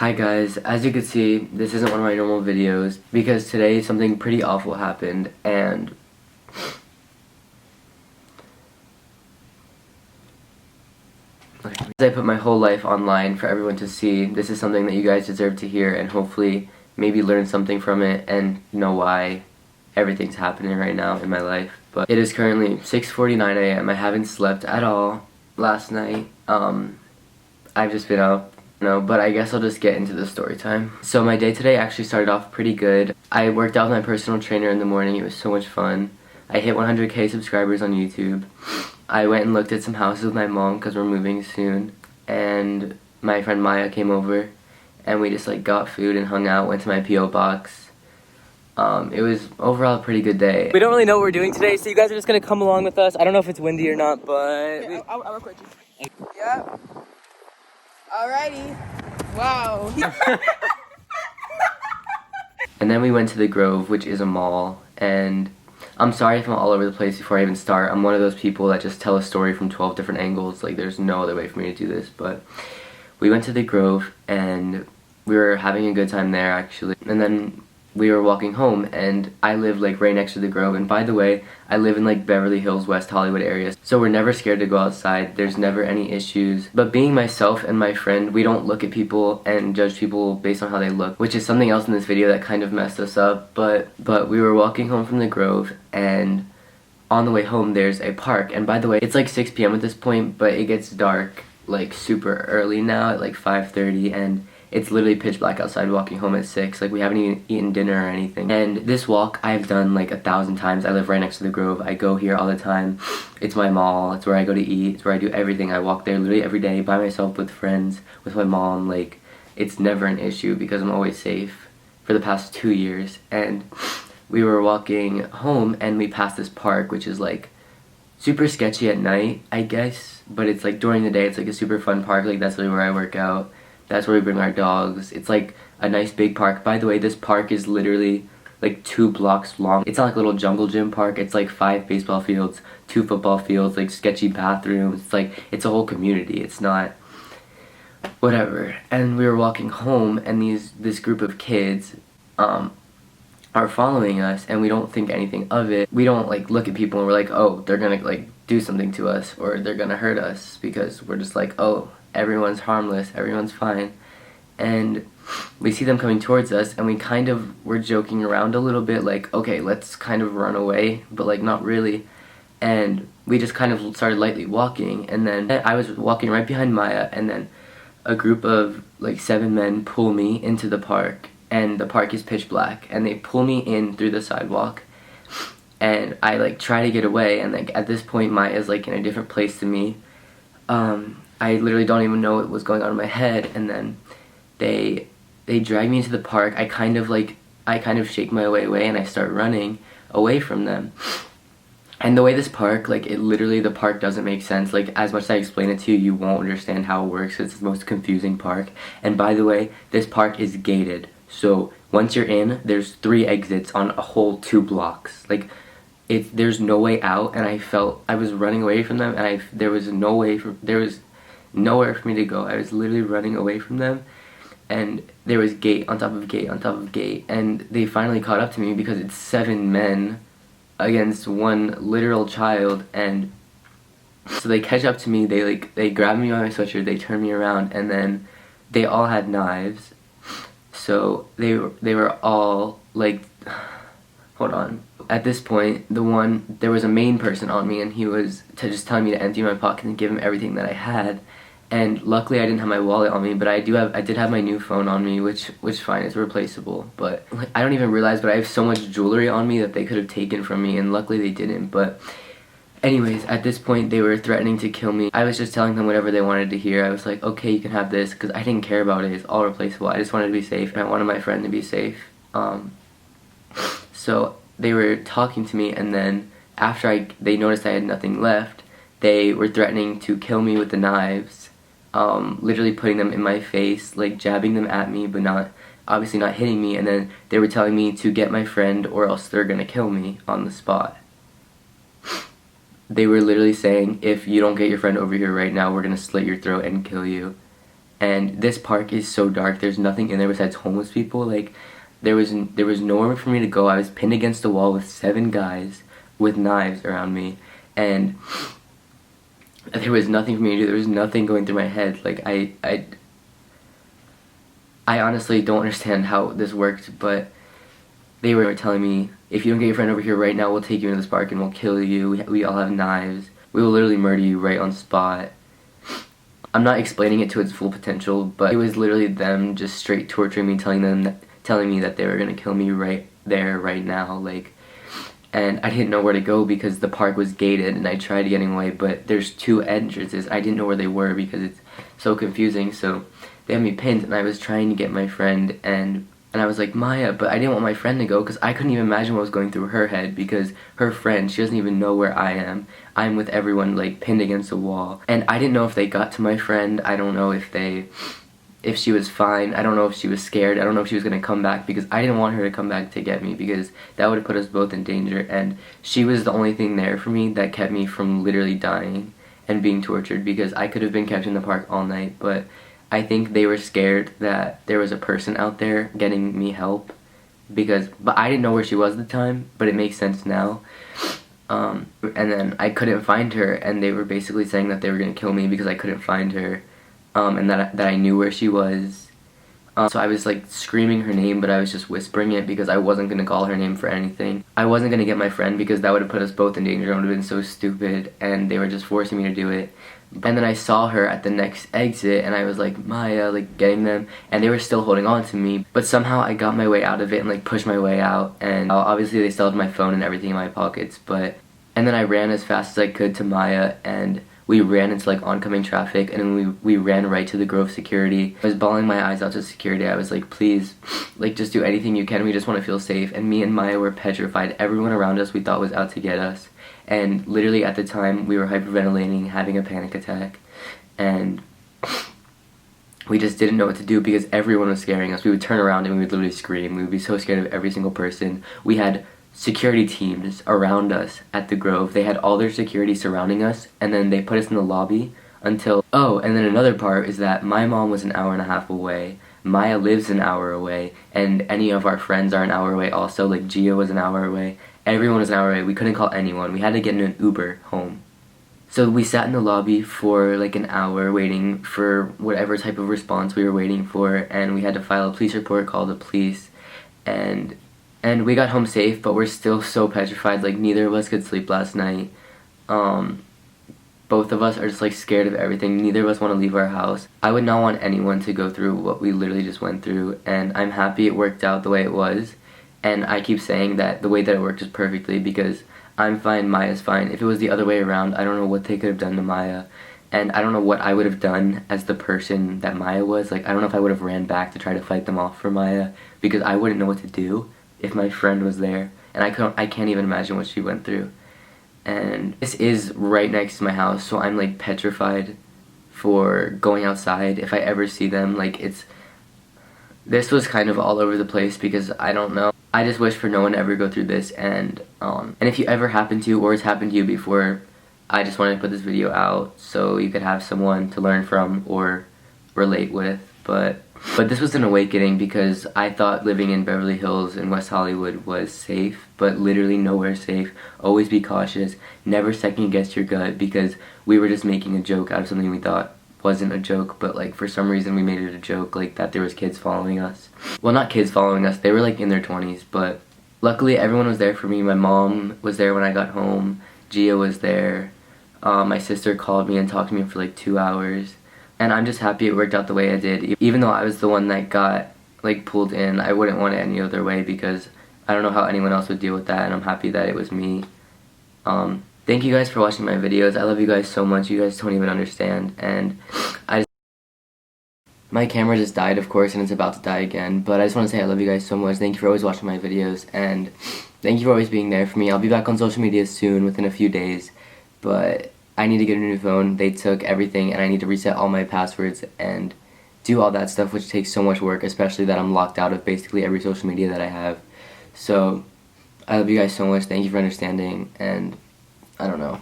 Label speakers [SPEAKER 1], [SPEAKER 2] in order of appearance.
[SPEAKER 1] Hi guys, as you can see, this isn't one of my normal videos because today something pretty awful happened and as I put my whole life online for everyone to see, this is something that you guys deserve to hear and hopefully maybe learn something from it and know why everything's happening right now in my life. But it is currently 6:49 a.m. I haven't slept at all last night. I've just been up. No, but I guess I'll just get into the story time. So my day today actually started off pretty good. I worked out with my personal trainer in the morning. It was so much fun. I hit 100k subscribers on YouTube. I went and looked at some houses with my mom because we're moving soon. And my friend Maya came over and we just like got food and hung out, went to my P.O. box. It was overall a pretty good day. We don't really know what we're doing today, so you guys are just gonna come along with us. I don't know if it's windy or not, but...
[SPEAKER 2] Yeah, I'll record you. Yep. Alrighty. Wow.
[SPEAKER 1] And then we went to the Grove, which is a mall, and I'm sorry if I'm all over the place before I even start. I'm one of those people that just tell a story from 12 different angles. Like, there's no other way for me to do this, but we went to the Grove, and we were having a good time there, actually. And then we were walking home, and I live like right next to the Grove, and by the way, I live in like Beverly Hills, West Hollywood area, so we're never scared to go outside. There's never any issues. But being myself and my friend, we don't look at people and judge people based on how they look, which is something else in this video that kind of messed us up. But we were walking home from the Grove, and on the way home there's a park, and by the way, it's like 6 p.m. at this point, but it gets dark like super early now at like 5:30, and it's literally pitch black outside walking home at 6. Like, we haven't even eaten dinner or anything. And this walk I've done like 1,000 times. I live right next to the Grove. I go here all the time. It's my mall. It's where I go to eat. It's where I do everything. I walk there literally every day by myself, with friends, with my mom. Like, it's never an issue because I'm always safe for the past 2 years. And we were walking home and we passed this park, which is like super sketchy at night, I guess. But it's like during the day, it's like a super fun park. Like, that's really where I work out. That's where we bring our dogs. It's like a nice big park. By the way, this park is literally like 2 blocks long. It's not like a little jungle gym park. It's like 5 baseball fields, 2 football fields, like sketchy bathrooms. It's like, it's a whole community. It's not whatever. And we were walking home, and this group of kids are following us, and we don't think anything of it. We don't like look at people and we're like, oh, they're gonna like do something to us or they're gonna hurt us, because we're just like, oh, everyone's harmless, everyone's fine. And we see them coming towards us, and we kind of were joking around a little bit, like, okay, let's kind of run away, but like not really. And we just kind of started lightly walking, and then I was walking right behind Maya, and then a group of like 7 men pull me into the park, and the park is pitch black, and they pull me in through the sidewalk, and I like try to get away, and like at this point Maya's like in a different place to me. I literally don't even know what was going on in my head, and then they drag me into the park. I kind of shake my way away, and I start running away from them. And the way this park, like, the park doesn't make sense. Like, as much as I explain it to you, you won't understand how it works. It's the most confusing park. And by the way, this park is gated. So once you're in, there's 3 exits on a whole 2 blocks. Like, there's no way out, and I was running away from them, and there was nowhere for me to go. I was literally running away from them, and there was gate on top of gate on top of gate, and they finally caught up to me because it's 7 men against 1 literal child. And so they catch up to me, they grab me by my sweatshirt, they turn me around, and then they all had knives. So they were all like, hold on. At this point, there was a main person on me, and he was just telling me to empty my pocket and give him everything that I had. And luckily I didn't have my wallet on me, but I did have my new phone on me, which fine, it's replaceable. But like, I don't even realize, but I have so much jewelry on me that they could have taken from me, and luckily they didn't. But anyways, at this point they were threatening to kill me. I was just telling them whatever they wanted to hear. I was like, okay, you can have this, because I didn't care about it. It's all replaceable. I just wanted to be safe, and I wanted my friend to be safe. So they were talking to me, and then after they noticed I had nothing left, they were threatening to kill me with the knives, literally putting them in my face, like jabbing them at me, but obviously not hitting me. And then they were telling me to get my friend or else they're gonna kill me on the spot. They were literally saying, if you don't get your friend over here right now, we're gonna slit your throat and kill you. And this park is so dark. There's nothing in there besides homeless people. Like, there was nowhere for me to go. I was pinned against a wall with 7 guys with knives around me, and there was nothing for me to do. There was nothing going through my head. Like, I honestly don't understand how this worked, but they were telling me, if you don't get your friend over here right now, we'll take you into this park and we'll kill you. We all have knives. We will literally murder you right on spot. I'm not explaining it to its full potential, but it was literally them just straight torturing me, telling me that they were gonna kill me right there, right now, like. And I didn't know where to go because the park was gated, and I tried getting away, but there's 2 entrances. I didn't know where they were because it's so confusing. So they had me pinned, and I was trying to get my friend, and I was like, Maya, but I didn't want my friend to go because I couldn't even imagine what was going through her head, because her friend, she doesn't even know where I am. I'm with everyone, like, pinned against a wall. And I didn't know if they got to my friend. I don't know if she was fine. I don't know if she was scared. I don't know if she was going to come back, because I didn't want her to come back to get me, because that would have put us both in danger. And she was the only thing there for me that kept me from literally dying and being tortured, because I could have been kept in the park all night, but I think they were scared that there was a person out there getting me help, but I didn't know where she was at the time, but it makes sense now. And then I couldn't find her, and they were basically saying that they were going to kill me because I couldn't find her, and that I knew where she was. So I was like screaming her name, but I was just whispering it because I wasn't going to call her name for anything. I wasn't going to get my friend because that would have put us both in danger. It would have been so stupid, and they were just forcing me to do it. And then I saw her at the next exit, and I was like, Maya, like, getting them, and they were still holding on to me. But somehow I got my way out of it and like pushed my way out, and obviously they still had my phone and everything in my pockets, and then I ran as fast as I could to Maya, and we ran into like oncoming traffic, and then we ran right to the Grove security. I was bawling my eyes out to security. I was like, please, like, just do anything you can. We just want to feel safe. And me and Maya were petrified. Everyone around us we thought was out to get us. And literally at the time we were hyperventilating, having a panic attack. And we just didn't know what to do because everyone was scaring us. We would turn around and we would literally scream. We would be so scared of every single person. We had security teams around us at the Grove. They had all their security surrounding us, and then they put us in the lobby until... Oh, and then another part is that my mom was an hour and a half away. Maya lives an hour away, and any of our friends are an hour away also. Like, Gia was an hour away. Everyone was an hour away. We couldn't call anyone. We had to get in an Uber home. So we sat in the lobby for like an hour waiting for whatever type of response we were waiting for, and we had to file a police report, call the police, and we got home safe, but we're still so petrified. Like, neither of us could sleep last night. Both of us are just like scared of everything. Neither of us want to leave our house. I would not want anyone to go through what we literally just went through, and I'm happy it worked out the way it was. And I keep saying that the way that it worked is perfectly, because I'm fine, Maya's fine. If it was the other way around, I don't know what they could have done to Maya. And I don't know what I would have done as the person that Maya was. Like, I don't know if I would have ran back to try to fight them off for Maya, because I wouldn't know what to do if my friend was there. And I can't even imagine what she went through. And this is right next to my house, so I'm like petrified for going outside if I ever see them. Like, this was kind of all over the place because I don't know. I just wish for no one to ever go through this, and if you ever happen to, or it's happened to you before, I just wanted to put this video out so you could have someone to learn from or relate with. But this was an awakening, because I thought living in Beverly Hills and West Hollywood was safe, but literally nowhere safe. Always be cautious. Never second guess your gut, because we were just making a joke out of something we thought wasn't a joke, but like for some reason we made it a joke, like that there was kids following us. Well, not kids following us, they were like in their 20s, but luckily everyone was there for me. My mom was there when I got home. Gia was there. My sister called me and talked to me for like 2 hours. And I'm just happy it worked out the way it did. Even though I was the one that got like pulled in, I wouldn't want it any other way, because I don't know how anyone else would deal with that, and I'm happy that it was me. Thank you guys for watching my videos. I love you guys so much. You guys don't even understand. And my camera just died, of course, and it's about to die again. But I just want to say I love you guys so much. Thank you for always watching my videos, and thank you for always being there for me. I'll be back on social media soon, within a few days. But I need to get a new phone. They took everything, and I need to reset all my passwords and do all that stuff, which takes so much work, especially that I'm locked out of basically every social media that I have. So I love you guys so much. Thank you for understanding, and I don't know.